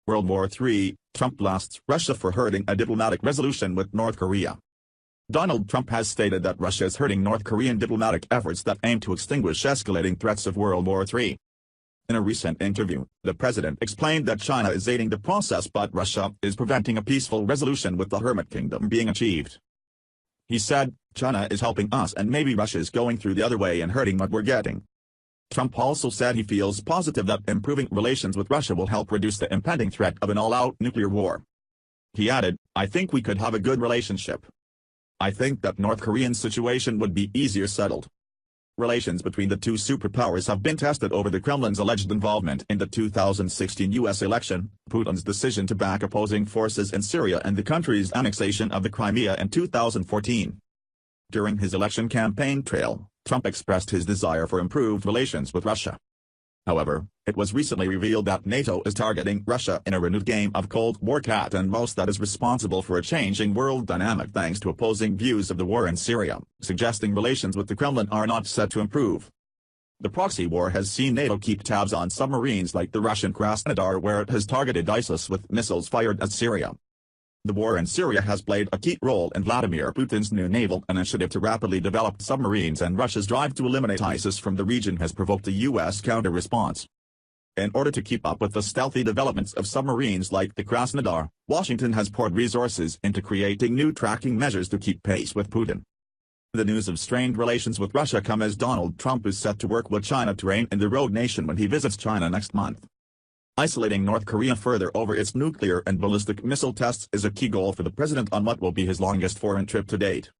World War III, Trump blasts Russia for hurting a diplomatic resolution with North Korea. Donald Trump has stated that Russia is hurting North Korean diplomatic efforts that aim to extinguish escalating threats of World War III. In a recent interview, the president explained that China is aiding the process but Russia is preventing a peaceful resolution with the Hermit Kingdom being achieved. He said, "China is helping us and maybe Russia is going through the other way and hurting what we're getting." Trump also said he feels positive that improving relations with Russia will help reduce the impending threat of an all-out nuclear war. He added, "I think we could have a good relationship. I think that North Korean situation would be easier settled." Relations between the two superpowers have been tested over the Kremlin's alleged involvement in the 2016 U.S. election, Putin's decision to back opposing forces in Syria and the country's annexation of the Crimea in 2014. During his election campaign trail, Trump expressed his desire for improved relations with Russia. However, it was recently revealed that NATO is targeting Russia in a renewed game of Cold War cat and mouse that is responsible for a changing world dynamic thanks to opposing views of the war in Syria, suggesting relations with the Kremlin are not set to improve. The proxy war has seen NATO keep tabs on submarines like the Russian Krasnodar where it has targeted ISIS with missiles fired at Syria. The war in Syria has played a key role in Vladimir Putin's new naval initiative to rapidly develop submarines, and Russia's drive to eliminate ISIS from the region has provoked a U.S. counter-response. In order to keep up with the stealthy developments of submarines like the Krasnodar, Washington has poured resources into creating new tracking measures to keep pace with Putin. The news of strained relations with Russia come as Donald Trump is set to work with China to rein in the rogue nation when he visits China next month. Isolating North Korea further over its nuclear and ballistic missile tests is a key goal for the president on what will be his longest foreign trip to date.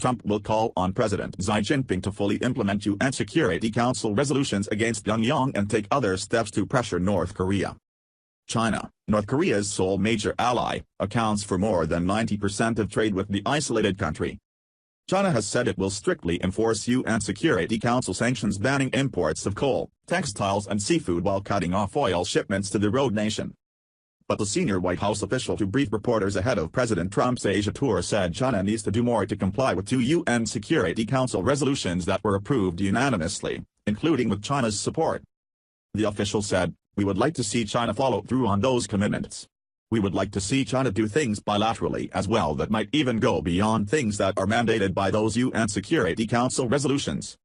Trump will call on President Xi Jinping to fully implement UN Security Council resolutions against Pyongyang and take other steps to pressure North Korea. China, North Korea's sole major ally, accounts for more than 90% of trade with the isolated country. China has said it will strictly enforce UN Security Council sanctions banning imports of coal, textiles and seafood while cutting off oil shipments to the rogue nation. But a senior White House official to brief reporters ahead of President Trump's Asia tour said China needs to do more to comply with two UN Security Council resolutions that were approved unanimously, including with China's support. The official said, "We would like to see China follow through on those commitments. We would like to see China do things bilaterally as well that might even go beyond things that are mandated by those UN Security Council resolutions."